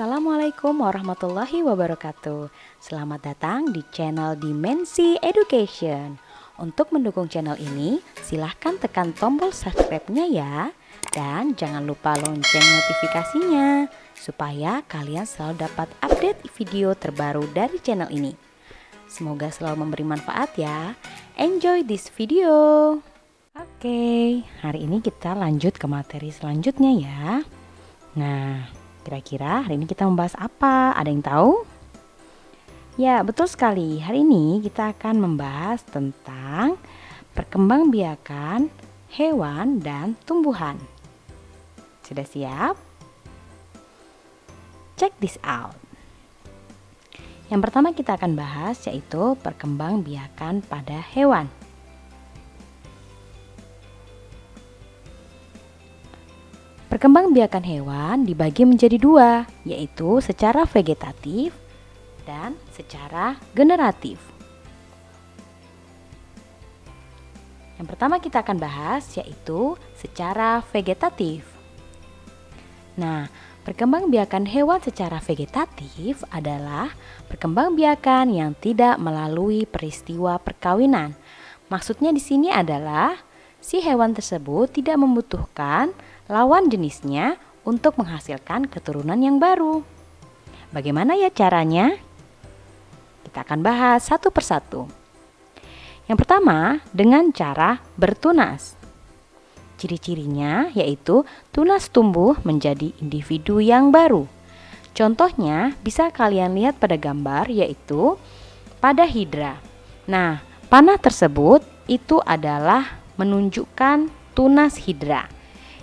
Assalamualaikum warahmatullahi wabarakatuh. Selamat datang di channel Dimensi Education. Untuk mendukung channel ini, silahkan tekan tombol subscribe-nya ya. Dan jangan lupa lonceng notifikasinya, supaya kalian selalu dapat update video terbaru dari channel ini. Semoga selalu memberi manfaat ya. Enjoy this video. Oke, hari ini kita lanjut ke materi selanjutnya ya. Nah, kira-kira hari ini kita membahas apa? Ada yang tahu? Ya, betul sekali. Hari ini kita akan membahas tentang perkembangbiakan hewan dan tumbuhan. Sudah siap? Check this out. Yang pertama kita akan bahas yaitu perkembangbiakan pada hewan. Perkembangbiakan hewan dibagi menjadi dua, yaitu secara vegetatif dan secara generatif. Yang pertama kita akan bahas yaitu secara vegetatif. Nah, perkembangbiakan hewan secara vegetatif adalah perkembangbiakan yang tidak melalui peristiwa perkawinan. Maksudnya di sini adalah si hewan tersebut tidak membutuhkan lawan jenisnya untuk menghasilkan keturunan yang baru. Bagaimana ya caranya? Kita akan bahas satu persatu. Yang pertama, dengan cara bertunas. Ciri-cirinya yaitu tunas tumbuh menjadi individu yang baru. Contohnya bisa kalian lihat pada gambar yaitu pada hidra. Nah, panah tersebut itu adalah menunjukkan tunas hidra.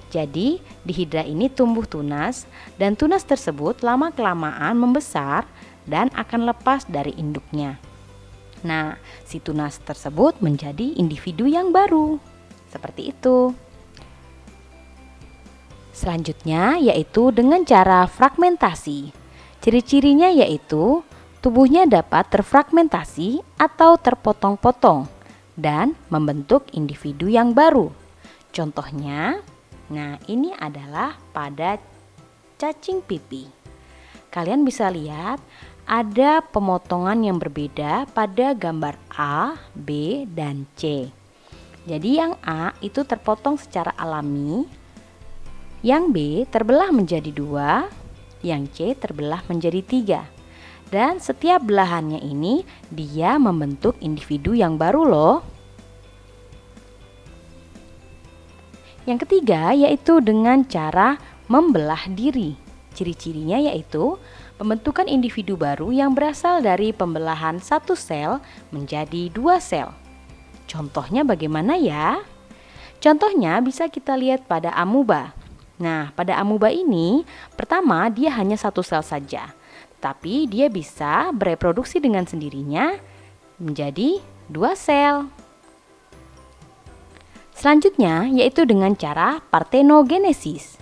Jadi di hidra ini tumbuh tunas dan tunas tersebut lama-kelamaan membesar dan akan lepas dari induknya. Nah, si tunas tersebut menjadi individu yang baru. Seperti itu. Selanjutnya yaitu dengan cara fragmentasi. Ciri-cirinya yaitu tubuhnya dapat terfragmentasi atau terpotong-potong dan membentuk individu yang baru. Contohnya, nah, ini adalah pada cacing pipih. Kalian bisa lihat ada pemotongan yang berbeda pada gambar A, B, dan C. Jadi yang A itu terpotong secara alami, yang B terbelah menjadi 2, yang C terbelah menjadi 3. Dan setiap belahannya ini dia membentuk individu yang baru loh. Yang ketiga yaitu dengan cara membelah diri. Ciri-cirinya yaitu pembentukan individu baru yang berasal dari pembelahan satu sel menjadi 2 sel. Contohnya bagaimana ya? Contohnya bisa kita lihat pada amuba. Nah, pada amuba ini pertama dia hanya 1 sel saja. Tapi dia bisa bereproduksi dengan sendirinya menjadi 2 sel. Selanjutnya yaitu dengan cara partenogenesis.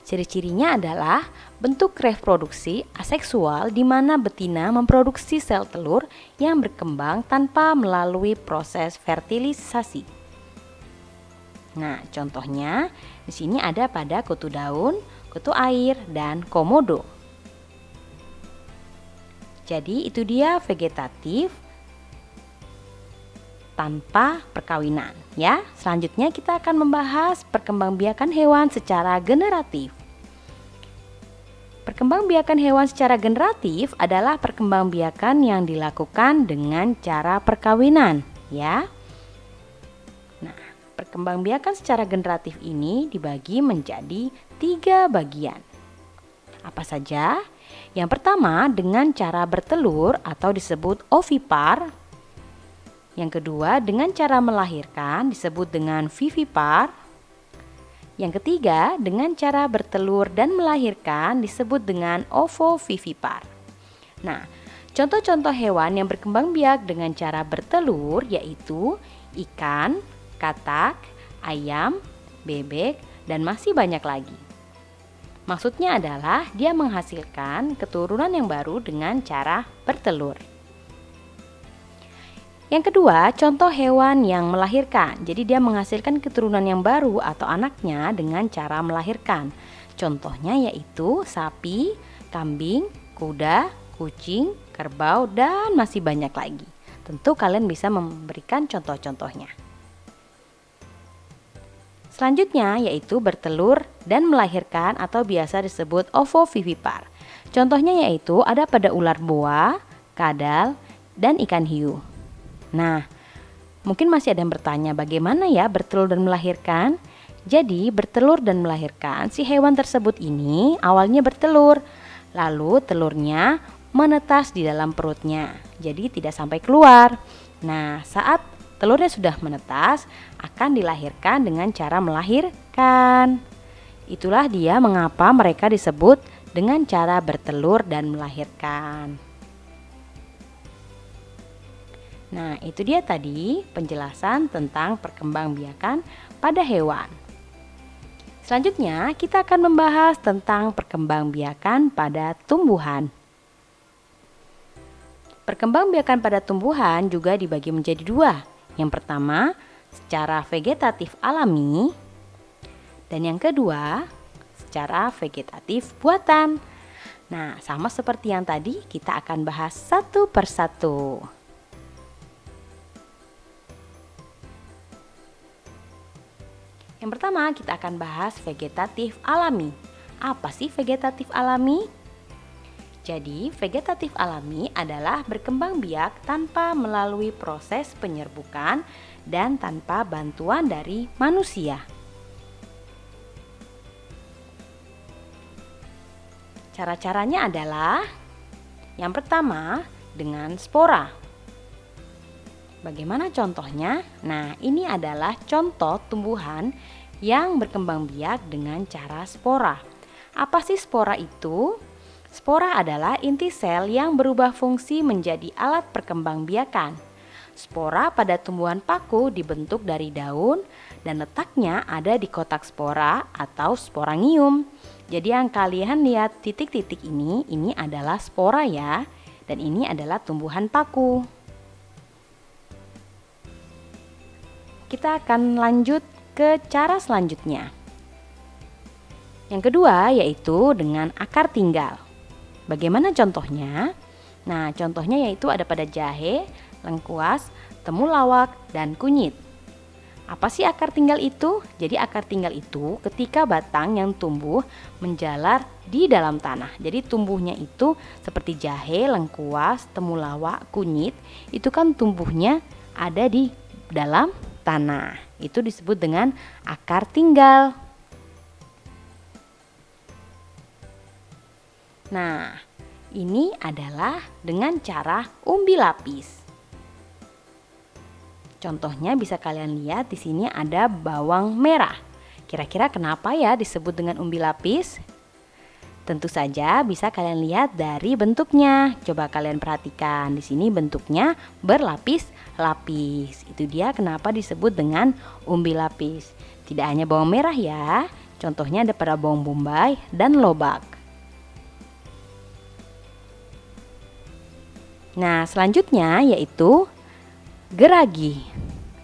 Ciri-cirinya adalah bentuk reproduksi aseksual di mana betina memproduksi sel telur yang berkembang tanpa melalui proses fertilisasi. Nah, contohnya di sini ada pada kutu daun, kutu air, dan komodo. Jadi itu dia vegetatif tanpa perkawinan ya. Selanjutnya kita akan membahas perkembangbiakan hewan secara generatif. Perkembangbiakan hewan secara generatif adalah perkembangbiakan yang dilakukan dengan cara perkawinan ya. Nah, perkembangbiakan secara generatif ini dibagi menjadi 3 bagian. Apa saja? Yang pertama dengan cara bertelur atau disebut ovipar. Yang kedua dengan cara melahirkan disebut dengan vivipar. Yang ketiga dengan cara bertelur dan melahirkan disebut dengan ovovivipar. Nah, contoh-contoh hewan yang berkembang biak dengan cara bertelur yaitu ikan, katak, ayam, bebek, dan masih banyak lagi. Maksudnya adalah dia menghasilkan keturunan yang baru dengan cara bertelur. Yang kedua, contoh hewan yang melahirkan. Jadi dia menghasilkan keturunan yang baru atau anaknya dengan cara melahirkan. Contohnya yaitu sapi, kambing, kuda, kucing, kerbau, dan masih banyak lagi. Tentu kalian bisa memberikan contoh-contohnya. Selanjutnya yaitu bertelur dan melahirkan atau biasa disebut ovovivipar. Contohnya yaitu ada pada ular boa, kadal, dan ikan hiu. Nah, mungkin masih ada yang bertanya bagaimana ya bertelur dan melahirkan? Jadi bertelur dan melahirkan, si hewan tersebut ini awalnya bertelur, lalu telurnya menetas di dalam perutnya, jadi tidak sampai keluar. Nah, saat telurnya sudah menetas, akan dilahirkan dengan cara melahirkan. Itulah dia mengapa mereka disebut dengan cara bertelur dan melahirkan. Nah, itu dia tadi penjelasan tentang perkembangbiakan pada hewan. Selanjutnya, kita akan membahas tentang perkembangbiakan pada tumbuhan. Perkembangbiakan pada tumbuhan juga dibagi menjadi dua. Yang pertama, secara vegetatif alami, dan yang kedua, secara vegetatif buatan. Nah, sama seperti yang tadi, kita akan bahas satu persatu. Yang pertama, kita akan bahas vegetatif alami. Apa sih vegetatif alami? Jadi, vegetatif alami adalah berkembang biak tanpa melalui proses penyerbukan dan tanpa bantuan dari manusia. Cara-caranya adalah yang pertama dengan spora. Bagaimana contohnya? Nah, ini adalah contoh tumbuhan yang berkembang biak dengan cara spora. Apa sih spora itu? Spora adalah inti sel yang berubah fungsi menjadi alat perkembangbiakan. Spora pada tumbuhan paku dibentuk dari daun dan letaknya ada di kotak spora atau sporangium. Jadi yang kalian lihat titik-titik ini adalah spora ya, dan ini adalah tumbuhan paku. Kita akan lanjut ke cara selanjutnya. Yang kedua yaitu dengan akar tinggal. Bagaimana contohnya? Nah, contohnya yaitu ada pada jahe, lengkuas, temulawak, dan kunyit. Apa sih akar tinggal itu? Jadi akar tinggal itu ketika batang yang tumbuh menjalar di dalam tanah. Jadi tumbuhnya itu seperti jahe, lengkuas, temulawak, kunyit, itu kan tumbuhnya ada di dalam tanah. Itu disebut dengan akar tinggal. Nah, ini adalah dengan cara umbi lapis. Contohnya bisa kalian lihat di sini ada bawang merah. Kira-kira kenapa ya disebut dengan umbi lapis? Tentu saja bisa kalian lihat dari bentuknya. Coba kalian perhatikan, di sini bentuknya berlapis-lapis. Itu dia kenapa disebut dengan umbi lapis. Tidak hanya bawang merah ya, contohnya ada pada bawang bombay dan lobak. Nah, selanjutnya yaitu geragi.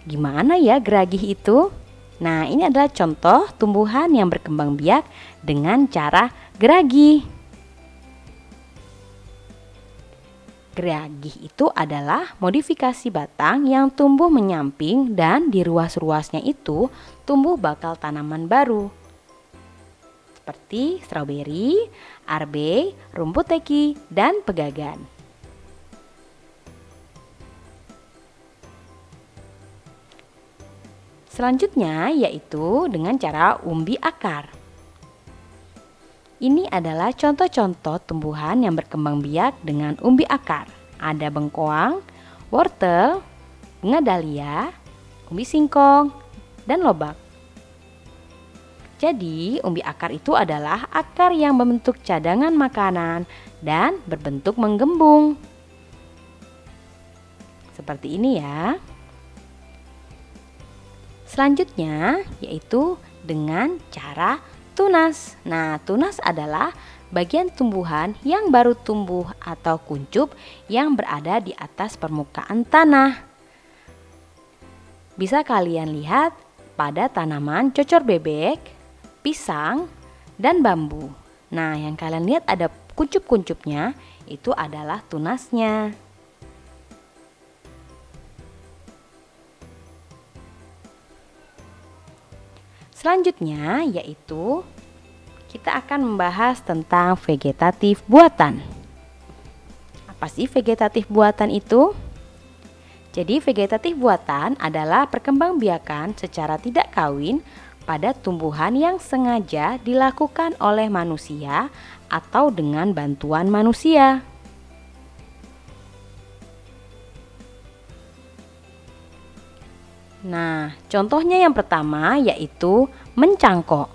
Gimana ya geragi itu? Nah, ini adalah contoh tumbuhan yang berkembang biak dengan cara geragi. Geragi itu adalah modifikasi batang yang tumbuh menyamping dan di ruas-ruasnya itu tumbuh bakal tanaman baru. Seperti stroberi, arbe, rumput teki, dan pegagan. Selanjutnya yaitu dengan cara umbi akar. Ini adalah contoh-contoh tumbuhan yang berkembang biak dengan umbi akar. Ada bengkoang, wortel, bunga dahlia, umbi singkong, dan lobak. Jadi, umbi akar itu adalah akar yang membentuk cadangan makanan dan berbentuk menggembung. Seperti ini ya. Selanjutnya yaitu dengan cara tunas. Nah, tunas adalah bagian tumbuhan yang baru tumbuh atau kuncup yang berada di atas permukaan tanah. Bisa kalian lihat pada tanaman cocor bebek, pisang, dan bambu. Nah, yang kalian lihat ada kuncup-kuncupnya, itu adalah tunasnya. Selanjutnya yaitu kita akan membahas tentang vegetatif buatan. Apa sih vegetatif buatan itu? Jadi vegetatif buatan adalah perkembangbiakan secara tidak kawin pada tumbuhan yang sengaja dilakukan oleh manusia atau dengan bantuan manusia. Nah, contohnya yang pertama yaitu mencangkok.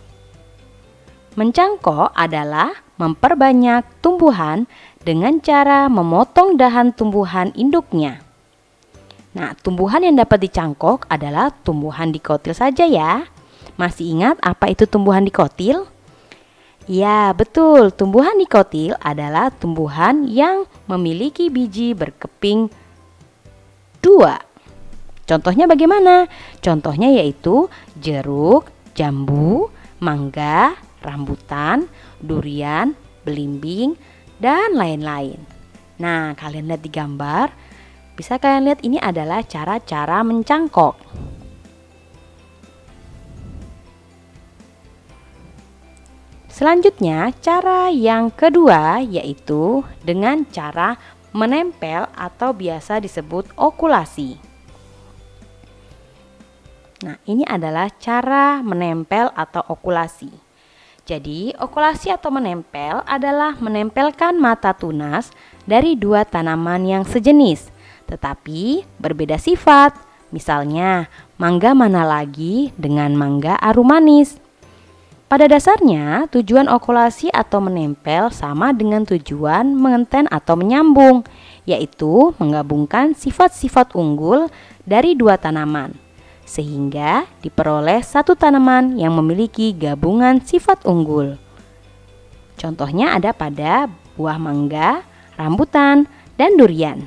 Mencangkok adalah memperbanyak tumbuhan dengan cara memotong dahan tumbuhan induknya. Nah, tumbuhan yang dapat dicangkok adalah tumbuhan dikotil saja ya. Masih ingat apa itu tumbuhan dikotil? Ya, betul. Tumbuhan dikotil adalah tumbuhan yang memiliki biji berkeping 2. Contohnya bagaimana? Contohnya yaitu jeruk, jambu, mangga, rambutan, durian, belimbing, dan lain-lain. Nah, kalian lihat di gambar, bisa kalian lihat ini adalah cara-cara mencangkok. Selanjutnya, cara yang kedua yaitu dengan cara menempel atau biasa disebut okulasi. Nah, ini adalah cara menempel atau okulasi. Jadi, okulasi atau menempel adalah menempelkan mata tunas dari dua tanaman yang sejenis, tetapi berbeda sifat. Misalnya, mangga mana lagi dengan mangga arum manis. Pada dasarnya, tujuan okulasi atau menempel sama dengan tujuan mengenten atau menyambung, yaitu menggabungkan sifat-sifat unggul dari dua tanaman, sehingga diperoleh satu tanaman yang memiliki gabungan sifat unggul. Contohnya ada pada buah mangga, rambutan, dan durian.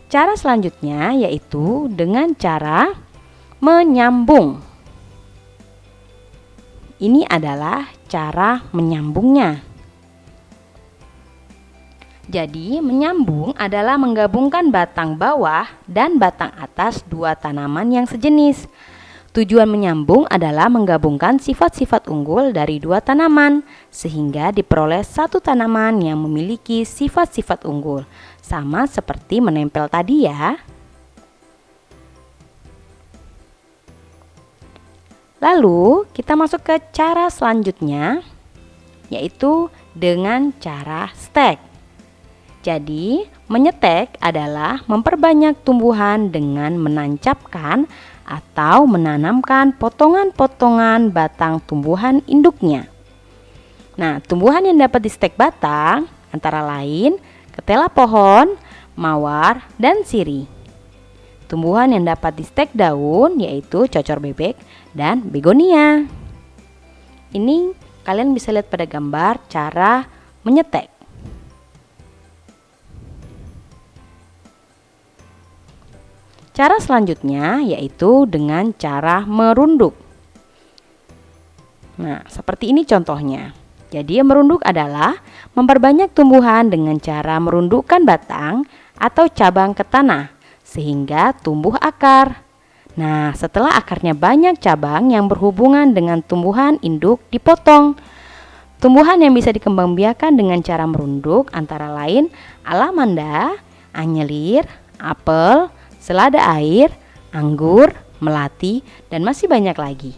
Cara selanjutnya yaitu dengan cara menyambung. Ini adalah cara menyambungnya. Jadi, menyambung adalah menggabungkan batang bawah dan batang atas dua tanaman yang sejenis. Tujuan menyambung adalah menggabungkan sifat-sifat unggul dari dua tanaman, sehingga diperoleh satu tanaman yang memiliki sifat-sifat unggul. Sama seperti menempel tadi ya. Lalu, kita masuk ke cara selanjutnya, yaitu dengan cara stek. Jadi, menyetek adalah memperbanyak tumbuhan dengan menancapkan atau menanamkan potongan-potongan batang tumbuhan induknya. Nah, tumbuhan yang dapat distek batang antara lain ketela pohon, mawar, dan sirih. Tumbuhan yang dapat distek daun yaitu cocor bebek dan begonia. Ini kalian bisa lihat pada gambar cara menyetek. Cara selanjutnya yaitu dengan cara merunduk. Nah, seperti ini contohnya. Jadi merunduk adalah memperbanyak tumbuhan dengan cara merundukkan batang atau cabang ke tanah sehingga tumbuh akar. Nah, setelah akarnya banyak cabang yang berhubungan dengan tumbuhan induk dipotong. Tumbuhan yang bisa dikembangbiakan dengan cara merunduk antara lain alamanda, anyelir, apel, selada air, anggur, melati, dan masih banyak lagi.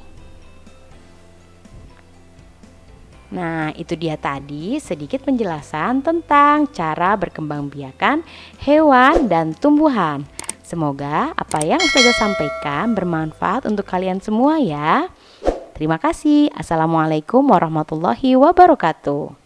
Nah, itu dia tadi sedikit penjelasan tentang cara berkembangbiakan hewan dan tumbuhan. Semoga apa yang saya sampaikan bermanfaat untuk kalian semua ya. Terima kasih. Assalamualaikum warahmatullahi wabarakatuh.